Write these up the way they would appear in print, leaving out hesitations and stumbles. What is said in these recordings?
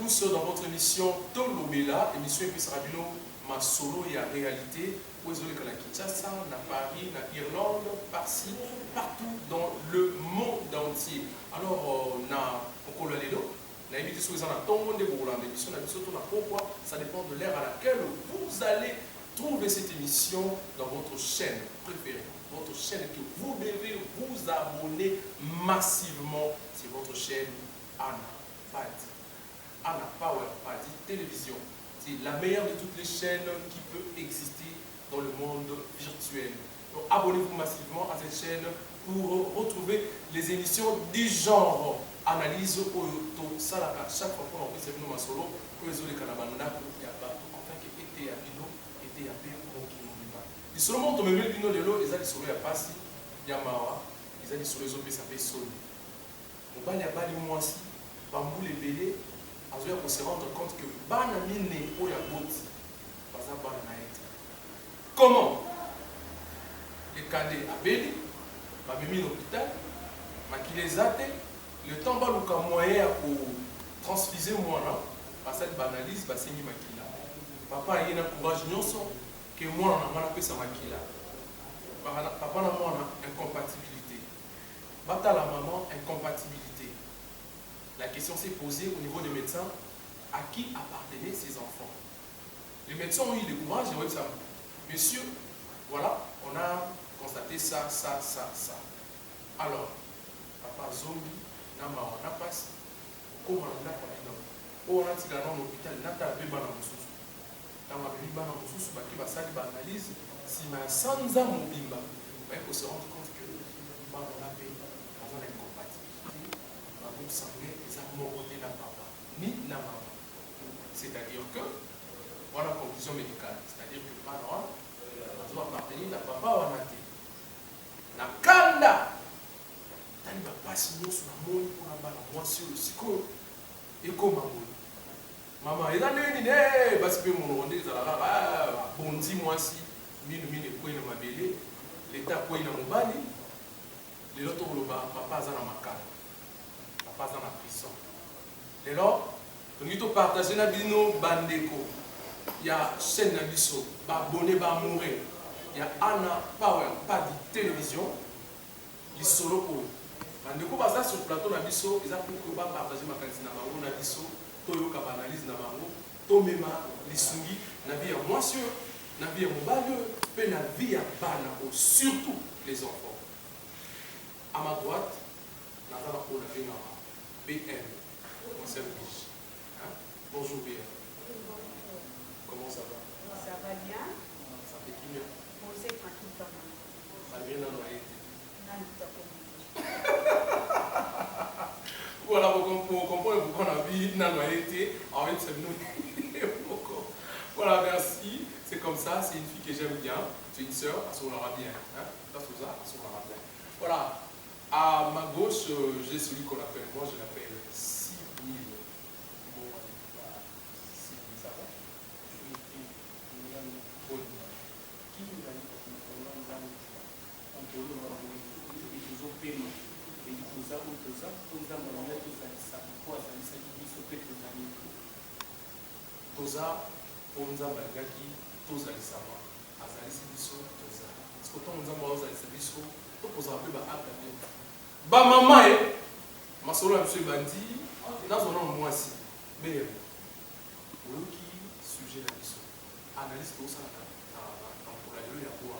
tous dans votre émission Tolobela, émission Epis Rabino, ma solo et à réalité, où est-ce que la Kinshasa, à Paris, à Irlande, par-ci, partout dans le monde entier. Alors, on a Okololedo, on a invité sur les gens à tout le monde de l'émission, on a dit pourquoi, ça dépend de l'ère à laquelle vous allez trouver cette émission dans votre chaîne préférée, votre chaîne que vous devez vous abonner massivement, c'est votre chaîne Anna Padi. Anna Power Padi Télévision. C'est la meilleure de toutes les chaînes qui peut exister dans le monde virtuel. Donc abonnez-vous massivement à cette chaîne pour retrouver les émissions du genre analyse au Salaka. Chaque fois qu'on fait c'est nous solo pour les autres canabanda il y a pas en tant que été à Bino, été à Péro qui nous dit pas. Ils sont montent au même Bino lelo, ils ont solo ya Passi, ya Mawa, ils ont solo les autres ça fait solo. On va les bali moi aussi, bambou les belés. On se rendre compte que bana mine oya boti baza bana na ete. Comment les cadets à Béli, babemi l'hôpital, makilezate, le temps va le moyen pour transfuser moi là, parce que banalise, baseni makila. Papa a eu un courage non sans que moi on a sa makila. Papa na moi on incompatibilité. Bata la maman incompatibilité. La question s'est posée au niveau des médecins, à qui appartenaient ces enfants? Les médecins ont eu le courage de dire ça. Monsieur, voilà, on a constaté ça. Alors, papa Zombi, Nama, on a passé, comment on a parlé d'homme? On a dit dans l'hôpital, on a tapé dans la moussous. Dans la moussous, qui va s'allier à l'analyse, si ma sans mobimba, il faut se rendre compte que on a payé avant l'incompatibilité. Sanguin et ça côté la papa ni la maman. C'est-à-dire que voilà la conclusion médicale. C'est-à-dire que parent doit appartenir à papa ou à naté. La kanda tani va passer nous sur la monde pour la balle moi sur le psycho et comme maman il a né né parce que mon rendez ça là bondi moi si mine quoi na mabele l'état quoi na mobali les autres papa za na makala pas dans la prison. Et là, nous avons partagé nos bandeko. Il y a chaîne Nabiso, abonné, mourir. Il y a Anna Power, pas de télévision. Il solo pour eux. Bandeko, ça sur le plateau Nabiso, ils ont pu partager ma quantité Nabiso, Toyo Kabanalise Nabango, Tomema, Lissungi, Nabi à Moisseux, Nabi à Mobalieu, puis Nabi à Banako, surtout les enfants. À ma droite, Nazara pour la vie. BM, mon service. Hein? Bonjour BM. Comment ça va? Ça va bien. Ça fait qui bien? Posez tranquille comme ça vient dans la été. Voilà, pour comprendre pourquoi on a vu dans la été, en fait, c'est nous. Voilà, merci. C'est comme ça, c'est une fille que j'aime bien. C'est une soeur, elle s'aura bien. Hein? Ça, elle s'aura bien. Voilà. À ma gauche, j'ai celui qu'on appelle, moi je l'appelle 6000. Bon, 6000, ça va? Toza, Ponza Bagaki, Toza Lisama, Azalisi Biso, Toza. Est-ce que ton Nzamba Azalisi Biso, tu peux appeler Bagaki? Ba maman eh ma solo monsieur bandi dans son nom moi si BM qui sujet la biso analyse tout ça pour la gueule ya quoi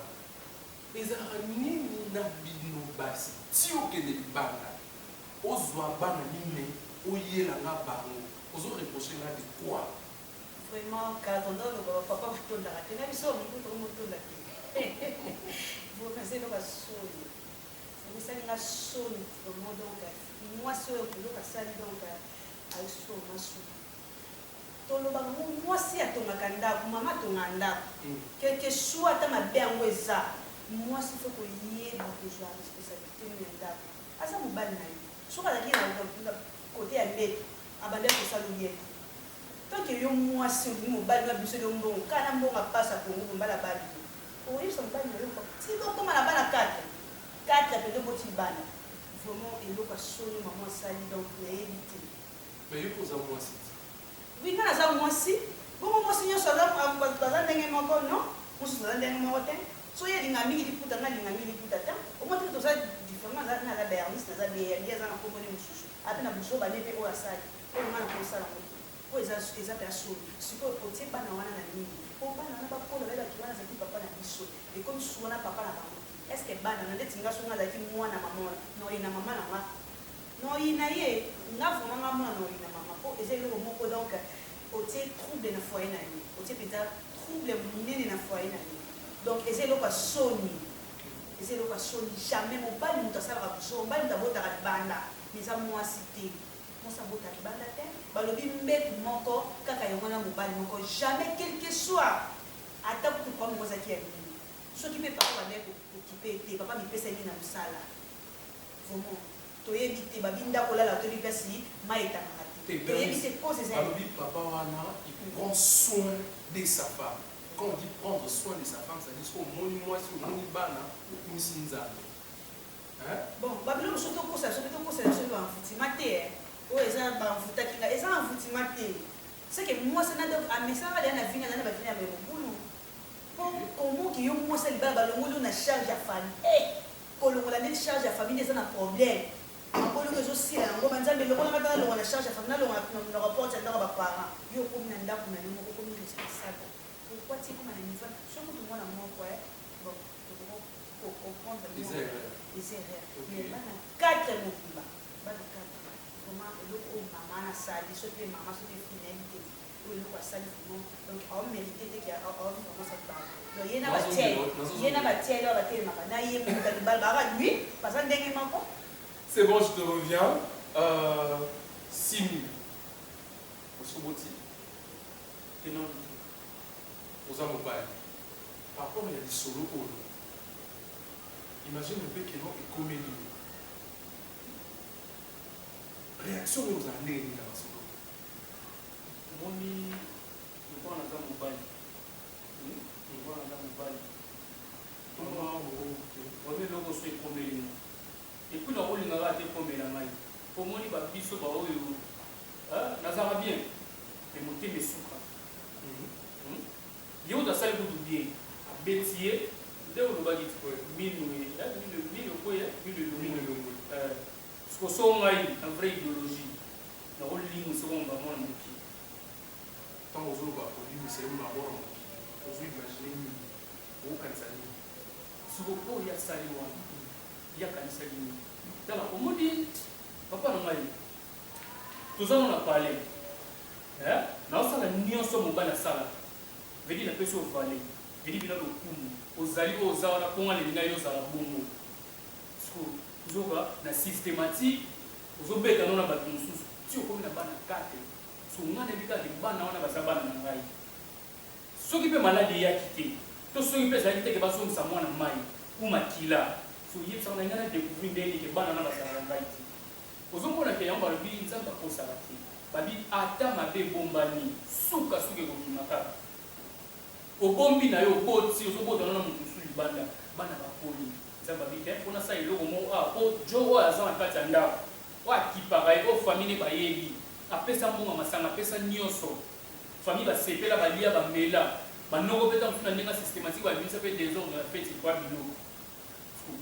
les aramini na bino basi tio que de banda ozwa bana mine oyela nga bango ozo reprocher nga de quoi vraiment quand on donne au papa pour la rater même ça on peut remonter la tête vous pensez que va sauver vous savez la sonne au monde donc moi sur le boulot ça donc à so masu toloba moi si atomaka ndako mama tonganda quelque soit ta mabe angweza moi si faut que yeba besoin de responsabilité de ndako asa mobali na ye soka la na côté ya mbete abanda ko saluer tant que yo moi si mobali na biso de mbongo kana mbongo passa pour mbala bali oui son bali na yo si donc comme la bana 4 après boti bana vraiment et le ka solo maman sali donc na éviter mais il pose à moi c'est oui nga naza mwasi bongo mwasi nyonso aza ndenge moko non mosusu aza ndenge moko te so ye linga mingi liputa nga linga mingi liputa te omoi teke toza différent naza bernice naza beyabi aza na komboni mosusu ape na buso bane mpe oyo asali oyo nga na kosala moto oyo eza mpe asoli sikoyo otie bana wana na nini po bana wana bakola bayebaki wana azalaki papa na biso ekomi susu wana papa na bango estce bana na ndeti nga so nga azalaki mwana mama noyi na mama na nga noyi na ye nga vraimen nga mwana noyi na mama po eza eloko moko donc otie trouble na foyer na ye otie mpenza trouble monene na foyer na ye donc eza eloko asoni jamais mobali moto asalaka buso mobali moto abotaka libanda eza mwasi te mwasi abotaka libanda te balobi mbetu moko kaka yango na mobali moko jamais quelque soit ata kutu kwa mongo ozaki ya nini soki mpe papa babe kokipe te papa mipesani na mosala vraiment toyebi te babi ndako olala toyebi mpasi mai etangaka te toyebi te cause eza balobi papa wana il prend soin de sa femme. Quand on dit prendre soin de sa femme, ça dit que moni mwasi moni bana okumisi nzambe. Bon, babilo soto kosa soto bamfutima te oyo eza bamfutaki nga eza bamfutima te c'est que mwasi na donc amesaka lia na vina na bavina ya mobulu po komoki yo mwasi libala balongoli na charge ya famille kolongola ndeti charge ya famille eza na problème makolongo ezosila yango banzambe lokola nga tana longola na charge ya famille nalonga na rapport ya ndako baparent yo okomi na ndako na yo moko okomi responsable pourquoi tu es comme un niveau surtout tout le monde a mon quoi bon pour comprendre les erreurs mais bana 4 mokuba bana 4 vraiment eloko maman na sali soki maman soki finalité ou eloko asali vraiment donc on mérite te qu'il y a vraiment ça ba donc yena ba tiel ba tel maka na ye mo ka bal ba lui parce que ndenge mako c'est bon, je te reviens 6 000 Monsieur Boti tenant aux mobile. Par rapport, il y a des solos au lot. Imagine un peu que l'on est comédie. Réaction aux années dans la solo. Moni, je vois un mobile. Je vois un mobile. Comment on est là sur les comédies. Et puis, on a été comédie. Pour moi, il va bien se barrer. Nazara bien. Mais mon thème est souffrant. Yo da sali kutu bien abetier de o ba dit ko minu ko ya minu ko so ngai en vraie idéologie na ko limu so ko ba mona muki tant aux autres ko limu c'est une maboro aux imaginer ni o kanisa ni so ko ya sali wa ya kanisa ni dala ko modi papa na ngai tozana na parler na osala nyonso mobala sala vedi na peso vale vedi bina lokumu ozali oza na konga le bina yo za bongo so zoba na systématique ozobeta nona bato mususu ti okomi na bana 4 so ngana bika ke bana wana basabana na ngai soki pe maladi ya kite to soki pe zali te ke baso msa mwana mai kuma kila so yipsa na ngana découvrir ndeni ke bana na basabana ngai ti ozomona ke yamba bi nzamba kosa ti babi ata mabe bombani suka suke ko bimaka obombi na yo boti ozobota na mutu libanda bana bakoli nzamba bite mpona sa eloko mo po jo oyo aza na kati ya ndako oyo akipaka ye oyo famille bayebi apesa mbongo masanga apesa nyonso famille basepela balia bamela banoko mpe ta mosu na ndenge systématique babimisa mpe désordre na feti kwa biloko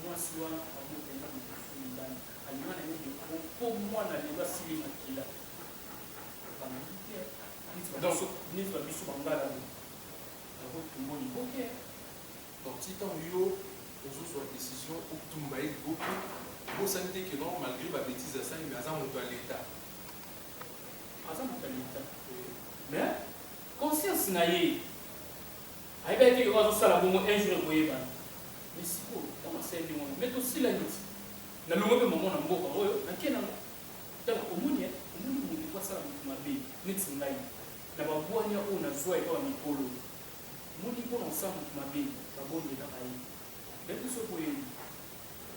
mwasi wana abopenza mosusu libanda alinga na ye deko mpo mwana lelo asili makila neti babiso bangala donc si tant yo aux autres décision ou tumbaï beaucoup vous sentez que non malgré ma bêtise à ça mais à l'état mais conscience na ye ayeba ete bazosala bongo un jour ekoyeba mais siko ntango asembi ngo mais tosila neti nalongo mpe mamo na mboka oyo nakie nango tala omoni moto kwasala motu mabe neti ngai na babwania oyo nazwa epa bamikolo moni mpona osala motu mabe babondela baye ete so boyebi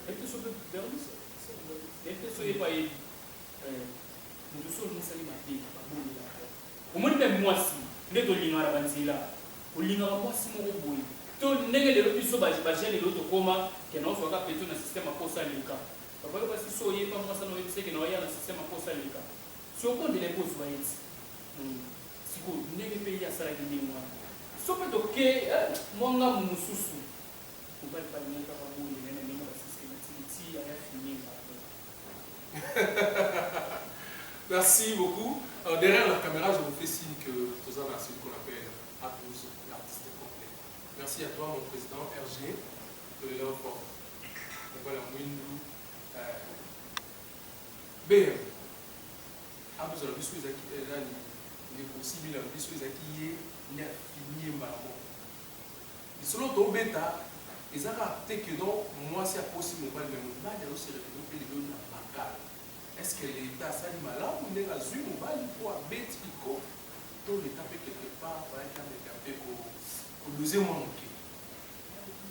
ete so mpe vernis ete so yepa yebi moto so olimosali mabe babondela omoni mpe mwasi nde tolingaka na banzela olingaka mwasi moko boye to ndenge lelo biso bagene lelo tokóma ke naozwaka peto na systeme akosa leka babayo basi so oyeba mwasi ana oyebiseke na oya na systeme akosa leka si okondela epo ozwa eti siko ndenge pe ya sala ndenge wana sope toke mwanga mususu mobali palinga kaka boye nene ndenge basiskematiti aya fini Merci beaucoup. Derrière la caméra, je vous fais signe que Tozan a celui qu'on appelle A12, l'artiste complet. Merci à toi, mon président RG, de l'Europe. Voilà, Mwindou. BM. A12, la biso ezaki, là, il est possible, la biso ezaki, il a fini maman. Et selon ton bêta, ils ont raté que donc, moi, c'est possible, mais moi, il y a aussi le film de la bagarre. Est-ce que l'État s'est dit malade ou n'est pas vu ou pas il faut bête pico donc l'État peut quelque part va être un peu pour nous manquer.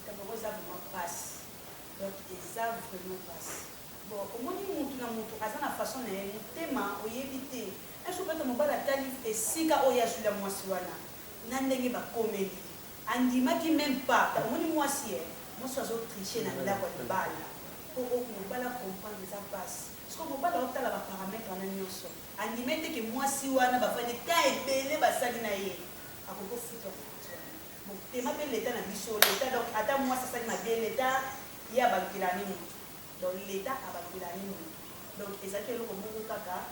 D'abord ça vraiment passe donc ça vraiment passe bon au moins mutu na mutu azana façon na tema oyebite est-ce que peut mobala tali esika oya sula mwasi wana na ndenge ba komeli andimaki même pas au moins mwasi moi soit tricher na ndako ya bala pour mobala comprendre ça passe. Parce que mobala otala ba paramètres na nyonso andimete ke mwasi wana bafanye ta ebele basali na ye akoko futa bon tema pe l'état na biso l'état donc ata mwasi asali mabe l'état ya bakila ni mutu donc l'état abakila ni mutu donc ezaki eloko moko kaka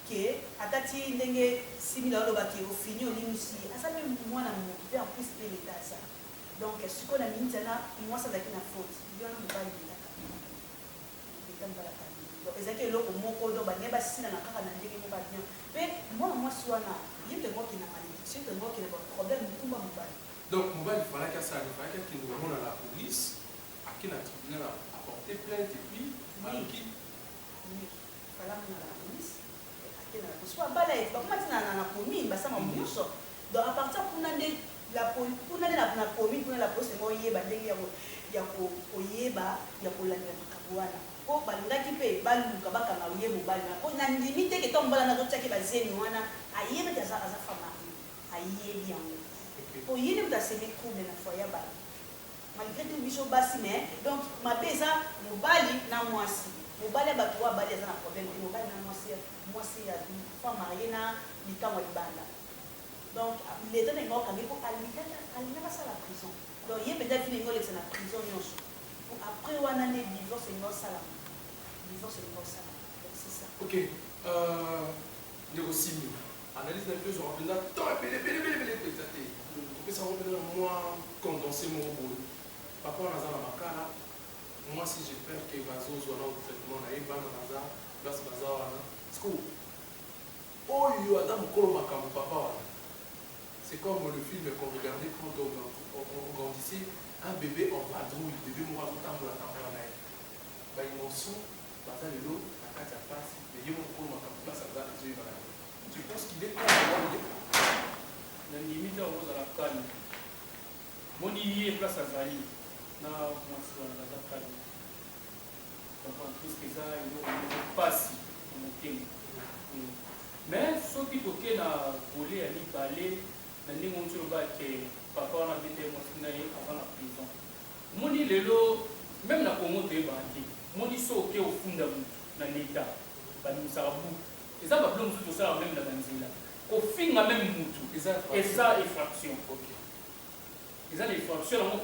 ke atati ndenge simila oloba ke ofini olimisi asali mwana mutu pe en plus pe l'état ça donc siko na minute na mwasi azaki na faute yona mobali l'état donc ezaki eloko moko do bange basina na kaka na ndenge moko bien pe mwana mwasi wana yete moko na malédiction te moko na problème mutumba mobali donc mobali fallait que ça fallait qu'il nous ramène à la police à qui la tribunal a porté plainte et puis oui fallait que la police à qui la police soit bala et pas comment na commune basa ma muso donc à partir pour nande la police pour nande na commune pour la police mo yeba ndenge ya ko oyeba ya ko landa makabwana ko balingaki pe baluka bakanga ye mobali na ko na limite ke tombala na totsaki bazeni wana ayebe kaza kaza fama ayebi yango ko yene mtaseme kumbe na foya ba malgré tout biso basi mais donc mabeza mobali na mwasi mobali bato wa bali za na problème mobali na mwasi ya fama mariena likamwa libanda donc l'état n'est pas kamé ko alina pas ça la prison donc yebe peut-être vile ngole na prison nyonso après wana ne divorce ngo sala divorce ngo sala c'est ça ok négocier analyse d'un peu sur un temps belé peut-être que ça va venir moi condenser mon boulot par rapport à la makala moi si j'ai peur que bazo soit là au traitement na eba na baza place baza wana sco oyo adam kolo makambo papa wana c'est comme le film qu'on regardait quand on grandissait un bébé en vadrouille bébé moi tout temps pour la campagne là ba émotion baza le lot la carte à passe mais yo kolo makambo place baza je va tu penses qu'il est quand na limite au za la calme moni yé place à Zali na mwasi wana za calme donc en plus que ça il passe mon thème mais soki toke na voler ya libale na ndenge motu loba ke papa wana bete mwasi na ye avant la prison moni lelo même na Congo toyeba te moni so oke ofunda mutu na l'état babimisaka buku eza babilo mosusu tosala même na banzela kofinga même mutu eza effraction eza na effraction yango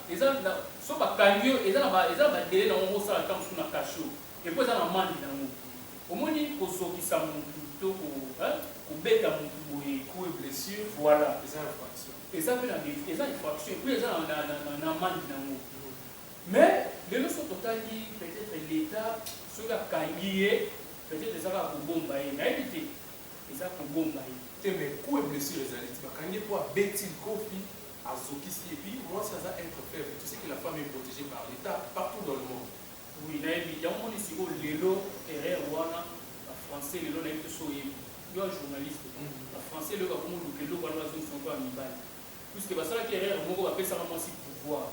eza na so bakangi yo eza na badele nango osala ta mosusu na kasho epo eza na mandi nango omoni kosokisa mutu to kobeta mutu boye coup et blessure voilà eza infraction eza mpe eza effraction epuis eza na mandi nango mais lelo so totali peut-être l'état soki akangi ye peut-être ezaka kobomba ye nayebi te eza kobomba ye te mais coup et blessure ezali ti bakangi mpo abeti kofi azokisi et puis moi ça va être faible tu sais que la femme est protégée par l'état partout dans le monde oui nayebi yango moni sikoyo lelo erreur wana bafrançais lelo nayebi te so oyebi yo journaliste bafrançais lelo bakomoluka eloko wana bazongisonko ya mibali puisque basalaki erreur moko bapesaka mwasi pouvoir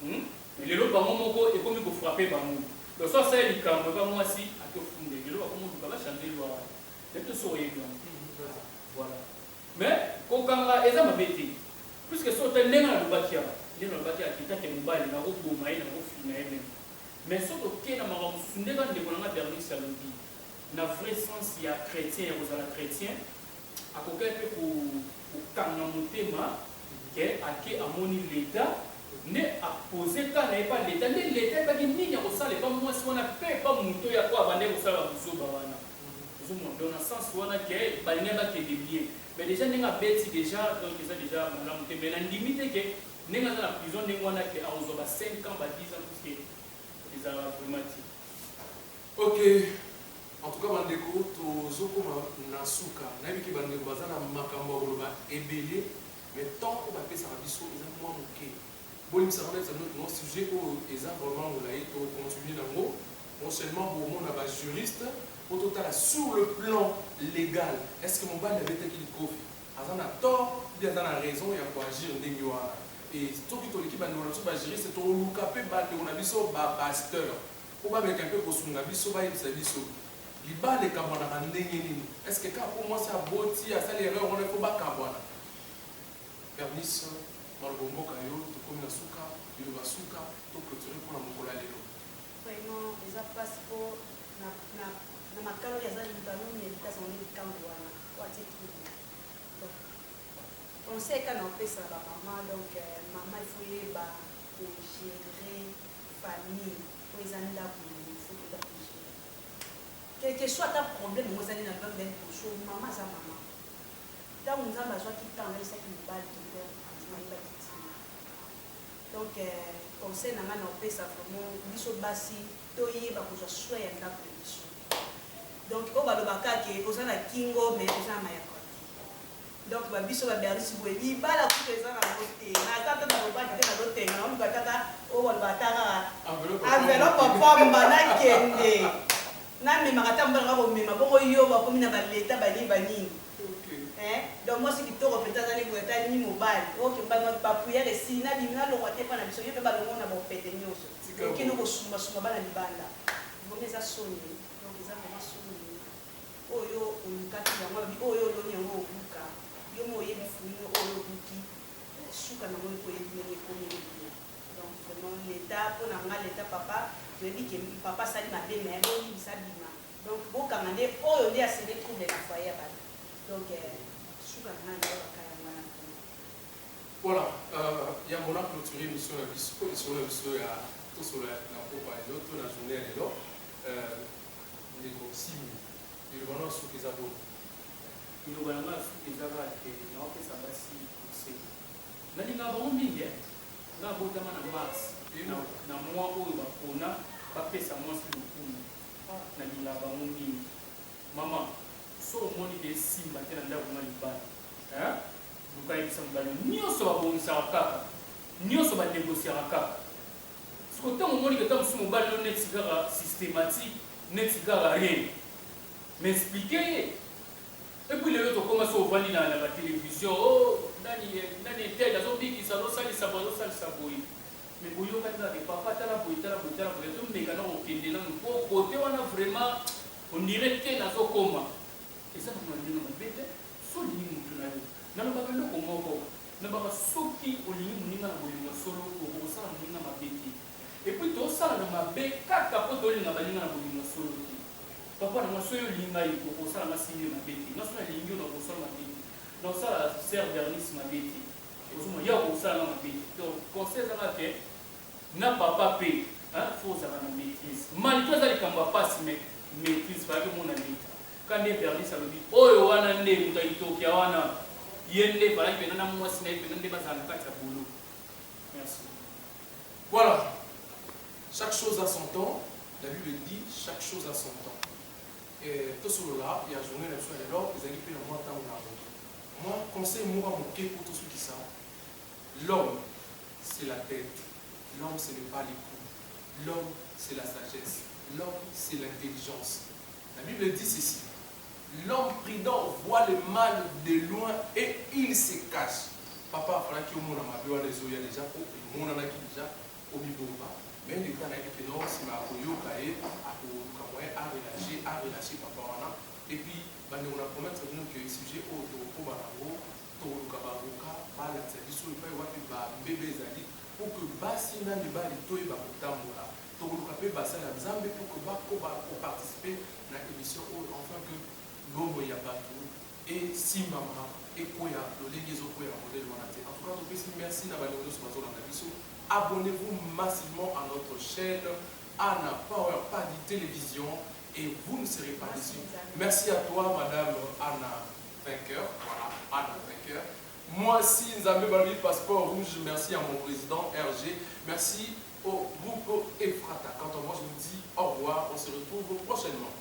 mais lelo bango moko ekomi kofrappe bango donc so asala likambo eba mwasi akefunde lelo bakomoluka bachange lwa wana nayebi te so oyebi yango voilà mais kokanga eza mabe te puisque so te ndenge nalobaki awa ndenge nalobaki akitake mobali nakoboma ye nakofina ye meme mais soki oke na makambo mosusu ndenge ndeko nanga bernice alobi na vrai sens ya chrétien ya kozala chrétien akoki mpe kokanga motema ke ake amoni leta nde apose ka na ye pa leta nde leta ebaki nini akosala epa mwasi wana mpe epa moto ya po abande kosala babuzoba wana ozomona donc na sens wana ke balingi bakende bien mais déjà ndenge abeti déjà donc eza déjà malamu te mais na ndimi te ke ndenge aza na prison ndenge wana ke akozwa ba 5 ans ba 10 ans puisque ezalaka vraiment ti ok. En tout cas, bandeko tozokoma na suka nayebi ke bandeko baza na makambo ya koloba ebele mais tant oyo bapesaka biso eza mwa moke bolimisaka neti notre sujet oyo eza vraiment molai tocontinue nango prochainement bomona bajuriste po totala sur le plan légal est ce que mobali abetaki likofi aza na tort mbi aza na raison ya koagir ndenge wana e soki toleki bandeko na biso bajuriste toluka mpe bandeko na biso bapasteur po bameka mpe kosunga biso bayebisa biso libala ekabwanaka ndenge nini est ce que kaka po mwasi aboti asali erreur wana fo bakabwana permis maloba mboka yo tokomi na suka biloba suka toclôture mpona mokolo ya lelo vraiment eza mpasi mpo na makalo oyo aza libano méditation likambo wana po atie trouble conseil eka na opesa bamama donc mama ifo yeba kogere famille po eza ndako ifo koda kogere quelque soit ata problème yango ezali na bamben poso mama aza mama ntango nzambe azwaki ntango ayesaki mobali tober ayebaki ntina donc conseil na ngai na opesa vraiment biso basi toyeba kozwa soi ya ndako na biso donc oyo balobaka ke oza na kingo mais oza na mayaka te donc babiso baberlisi boye libala kutu eza nango te naza te nalobaki te nazotenga naoluka kaka oyo balobaka kaka enveloppe pamba nakende namemaka ta mbalanga komema bongo yo bakomi na baleta baliba nini donc mwasi kitoko mpenza azali boye etali ni mobali bapuyere esi nalongwa te mpa na biso yo mpe balongo na bopete nyonso okende kosumbasumba bana libanda vomi eza soni donc eza vraimen soni oyo olukaki yango oyo oloni yango obuka yo mo oyebi funi oyo obuki suka nango ekoyebi ndenge ekomeli bien donc vraiment leta mpo na nga leta papa toyebi ke papa asali mabe me boyibisa bima donc bokanga nde oyo nde asele trouble na foyer ya bana donc suka na nga nde bakaya ngwana voilà yango na clôturer émission na biso ya tosola na popa lelo to na journée ya lelo ndeko simi ilobana suki eza boye ilobana nga suki ezaka te naopesa basi kose nalingaka bango mingi nga botama na mars na mwa oyo bapona bapesa mwasi lokumu nalingaka bango mingi mama so omoni de simba te na ndako na libala luka yebisa mobali nyonso babongisaka kaka nyonso banégociaka kaka siko ntango omonike ntango mosu mobali no neti kaka systématique neti kaka rien mais explike ye epuis lelo tokoma so ovandi na batelevizio nani etel azobikisa azosalisa boye mais boyokani kaka papa tala boye tomeka na kokende nanu mpo kote wana vraiment ondire te nazokoma eza nakona ndenge mabe te so olingi motu na yo nalobaka eloko moko nalobaka soki olingi moninga na bolingo solo okosala moninga mabe te epuis tosala na mabe kaka mpo tolinga baninga na bolingo solo te papa na nga soki olinga ye okosala masini mabe te nga so nalingi yo nakosala mabe te nakosala ser vernis mabe te ozoma ya okosala nga mabe te donc conseil ezaka te na papa mpe fo ozala na maîtrise malgré eza likambo ya pasi mais maîtrise fayaki mona leta ka nde vernis alobi oyo wana nde moto ayitokia wana ye nde falaki pena na mwasi na ye pena nde bazala na kati ya bolo merci voilà chaque chose a son temps la Bible dit chaque chose a son temps et tout cela il y a journée la biso ya lelo ezali mpe na mwa ntango na yango moi conseil moko ya moke pour tous ceux qui savent l'homme c'est la tête l'homme ce n'est pas les coups l'homme c'est la sagesse l'homme c'est l'intelligence la Bible dit ceci l'homme prudent voit le mal de loin et il se cache papa afalaki omona mabe wana ezoya deja po emonanaki deja obibomba mais leta nayebi keno nsima akoyoka ye akoluka moyen arelâche papa wana epuis bandeko na promettre bino ke sujet oyo tokokoba nango tokoluka bavoka balakisa biso epai wapi bambebe ezali po ke basi na mibali toyeba kotambola tokoluka mpe basali ya nzambe po ke bakoba koparticipe na émission oyo enfin que ngombo ya bato et si maman et quoi le léguézo quoi modèle manaté. En tout cas, merci abonnez-vous massivement à notre chaîne Anna Power Paddy Télévision et vous ne serez pas déçus. Merci à toi, Madame Anna Vainqueur. Voilà, Anna Vainqueur. Moi aussi, Nzambe Balbi Passeport Rouge. Merci à mon président RG. Merci au groupe Efrata. Quant à moi, je vous dis au revoir. On se retrouve prochainement.